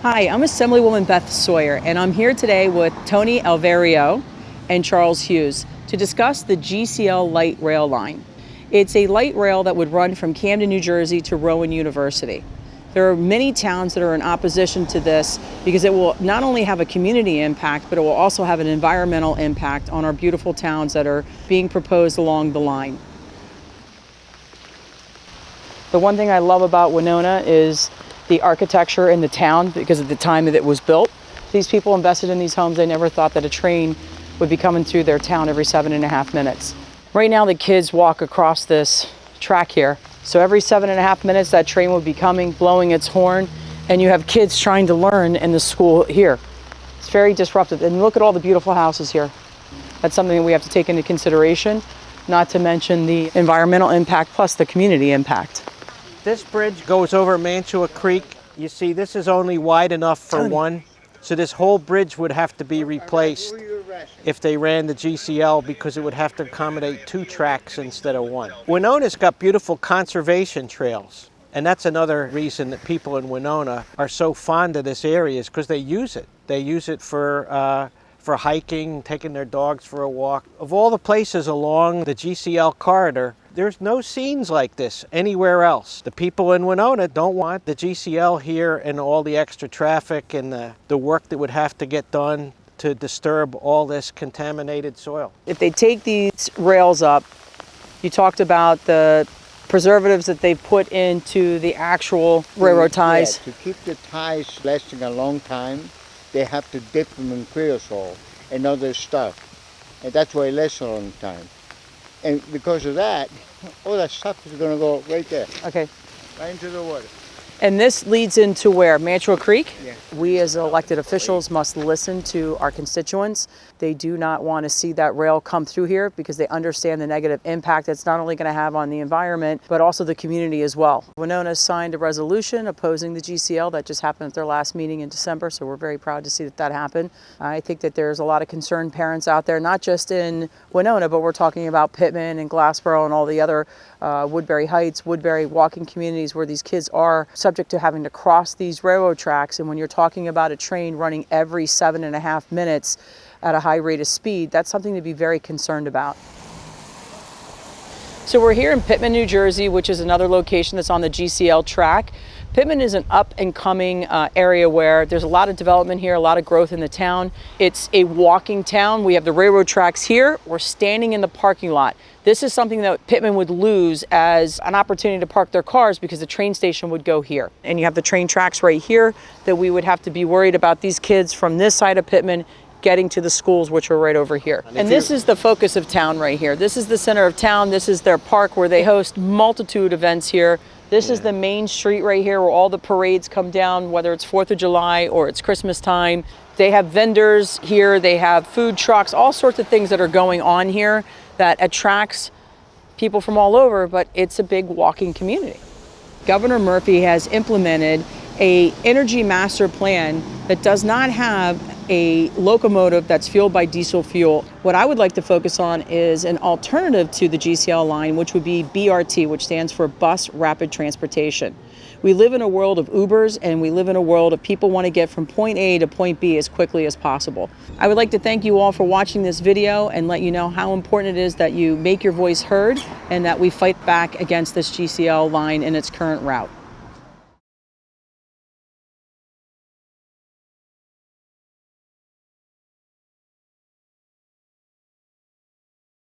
Hi, I'm Assemblywoman Beth Sawyer, and I'm here today with Tony Alveario and Charles Hughes to discuss the GCL light rail line. It's a light rail that would run from Camden, New Jersey to Rowan University. There are many towns that are in opposition to this because it will not only have a community impact, but it will also have an environmental impact on our beautiful towns that are being proposed along the line. The one thing I love about Winona is the architecture in the town because of the time that it was built. These people invested in these homes. They never thought that a train would be coming through their town every 7.5 minutes. Right now the kids walk across this track here. So every 7.5 minutes that train would be coming, blowing its horn, and you have kids trying to learn in the school here. It's very disruptive. And look at all the beautiful houses here. That's something that we have to take into consideration, not to mention the environmental impact plus the community impact. This bridge goes over Mantua Creek. You see, this is only wide enough for one. So this whole bridge would have to be replaced if they ran the GCL because it would have to accommodate 2 tracks instead of 1. Winona's got beautiful conservation trails. And that's another reason that people in Winona are so fond of this area is because they use it. They use it for hiking, taking their dogs for a walk. Of all the places along the GCL corridor, there's no scenes like this anywhere else. The people in Winona don't want the GCL here and all the extra traffic and the work that would have to get done to disturb all this contaminated soil. If they take these rails up, you talked about the preservatives that they put into the actual railroad ties. Yeah, to keep the ties lasting a long time, they have to dip them in creosote and other stuff. And that's why it lasts a long time. And because of that, all that stuff is going to go right there. Okay. Right into the water. And this leads into where? Mantua Creek? Yeah. We as elected officials must listen to our constituents. They do not want to see that rail come through here because they understand the negative impact it's not only going to have on the environment, but also the community as well. Winona signed a resolution opposing the GCL that just happened at their last meeting in December, so we're very proud to see that happened. I think that there's a lot of concerned parents out there, not just in Winona, but we're talking about Pitman and Glassboro and all the other Woodbury Heights, Woodbury walking communities where these kids are subject to having to cross these railroad tracks. And when you're talking about a train running every 7.5 minutes at a high rate of speed, that's something to be very concerned about. So we're here in Pitman, New Jersey, which is another location that's on the GCL track. Pitman is an up and coming area where there's a lot of development here, a lot of growth in the town. It's a walking town. We have the railroad tracks here. We're standing in the parking lot. This is something that Pitman would lose as an opportunity to park their cars because the train station would go here. And you have the train tracks right here that we would have to be worried about these kids from this side of Pitman getting to the schools, which are right over here. And this is the focus of town right here. This is the center of town. This is their park where they host multitude events here. This is the main street right here where all the parades come down, whether it's 4th of July or it's Christmas time. They have vendors here, they have food trucks, all sorts of things that are going on here that attracts people from all over, but it's a big walking community. Governor Murphy has implemented an energy master plan that does not have a locomotive that's fueled by diesel fuel. What I would like to focus on is an alternative to the GCL line, which would be BRT, which stands for Bus Rapid Transportation. We live in a world of Ubers, and we live in a world of people want to get from point A to point B as quickly as possible. I would like to thank you all for watching this video and let you know how important it is that you make your voice heard and that we fight back against this GCL line in its current route.